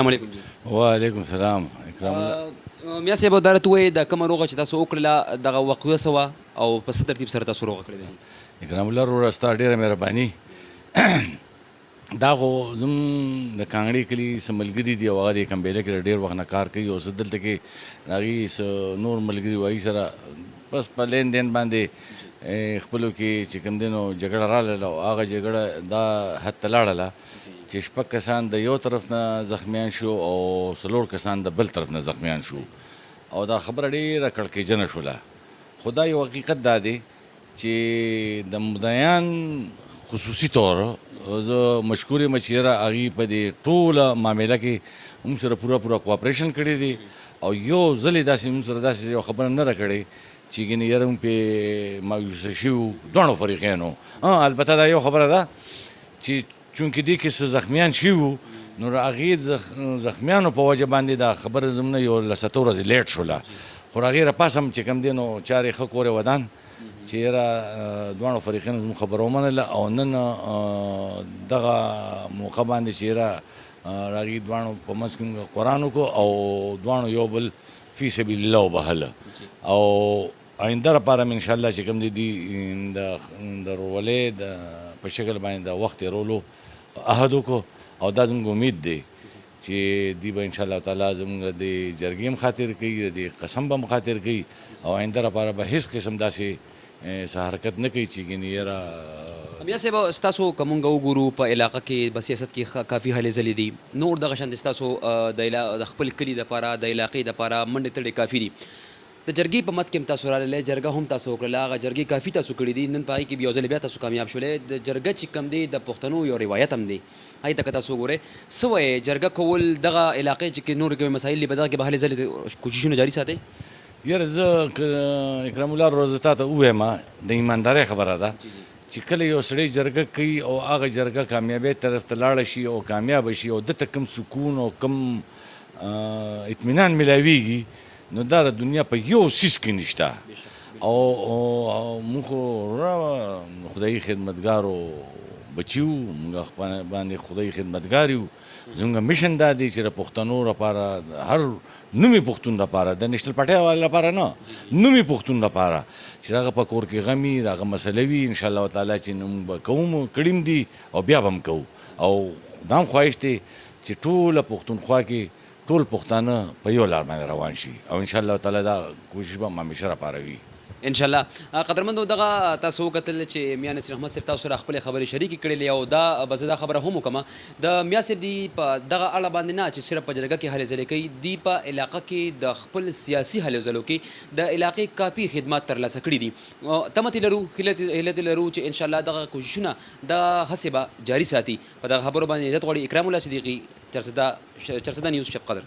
السلام علیکم جی. وعلیکم السلام اکرام الله. میا صاحب دا راته ووایئ د کومه روغه چې تاسو وکړله دغه وقوعه څه وه او په څه ترتیب سره تاسو روغه کړې ده؟ اکرام الله وروره ستا ډېره مهرباني. دا خو زموږ د کانګړې کلي څه ملګري دي او هغه د کمبېله کې ډېر وخت نه کار کوي او زه دلته کې د هغې څه نور ملګري وایي سره بس په لین دین باندې خپلو کې چې کوم دی نو جګړه راغله او هغه جګړه دا حد ته لاړله چې شپږ کسان د یو طرف نه زخمیان شو او څلور کسان د بل طرف نه زخمیان شو او دا خبره ډېره کړکېجنه شوله. خو دا یو حقیقت دا دی چې د مدعیان خصوصي طور زه مشکور یم چې یاره هغوی په دې ټوله معامله کې موږ سره پوره کوآپریشن کړی دی او یو ځل یې داسې موږ سره داسې یو خبره نه ده کړې چې ګینې یاره موږ پرې مایوسه شوي دواړو فریقینو. البته دا یو خبره ده چې چونکې دې کې څه زخمیان شوي وو نو د هغې زخمیانو په وجه باندې دا خبره زموږ نه یو لسته ورځې لیټ شوله. خو د هغې راپاسه هم چې کوم دی نو چارې ښه کورې ودان چې یاره دواړو فریقینو زموږ خبره ومنله او نن دغه موقع باندې چې یاره د هغې دواړو په منځ کې موږ قرآن وکړو او دواړو یو بل فی سبیل الله وبهله او آینده لپاره مې انشاءالله چې کوم دی د ورولۍ په شکل باندې د وخت تېرولو عهد وکړو او دا زموږ امید دی چې دوی به انشاءالله تعالی زموږ د جرګې هم خاطر کوي د قسم به هم خاطر کوي او آینده لپاره به هېڅ قسم داسې څه حرکت نه کوي چې ګینې یاره. میا صاحب ستاسو که مونږ وګورو په علاقه کې په سیاست کې کافي هلې ځلې دي نور دغه شان ستاسو د خپل کلي دپاره د علاقې دپاره منډې تړې کافي دي. د جرګې په مد کې هم تاسو راغلی جرګه هم تاسو وکړله هغه جرګې کافي تاسو کړي دي نن په هغې کې بیا یو ځل بیا تاسو کامیاب شولی. د جرګه چې کوم دی د پښتنو یو روایت هم دی هغې ته که تاسو وګورئ څه وایې جرګه کول دغه علاقې چې نور کومې مسایل دي په دغه کې به هلې ځلې کوششونه جاري ساتئ؟ یاره زه اکرام الله وروره زه تا ته ووایم د ایماندارۍ خبره ده چې کله یو سړی جرګه کوي او هغه جرګه کامیابۍ طرف ته لاړه شي او کامیابه شي او دته کوم سکون او کوم اطمینان میلاویږي نو دا د دنیا په یو څیز کې نشته. او موږ خو خدایي خدمتګارو بچي وو موږ باندې خدایي خدمتګار یو. زموږ میشن دا دی چې د پښتنو لپاره هر نومي پښتون لپاره د نیشنل پارټۍ والو لپاره نه نومي پښتون لپاره چې هغه په کور کې غم وي هغه مسله وي انشاءالله تعالی چې نوم به کوو کړي دي او بیا به هم کوو او دا هم خواهش دی چې ټوله پښتونخوا کې ټول پښتانه په یو لار باندې روان شي او انشاءالله تعالی دا کوشش به همیشه راپاره وي انشاءالله. قدرمندو دغه تاسو وکتل چې میا نصیر احمد صاحب تاسو سره خپلې خبرې شریکې کړلې او دا به زه دا خبره هم وکړم د میا صاحب دی په دغه اړه باندې نه چې صرف په جرګه کې هلې ځلې کوي دی په علاقه کې د خپل سیاسي هلې ځلو کې د علاقې کافي خدمات ترلاسه کړي دي. تمه ترې لرو هیله ترې لرو چې انشاءالله دغه کوششونه د هڅې به جاري ساتي. په دغه خبرو باندې عزت غواړي اکرام الله صدیقي چرسده نیوز شب قدر.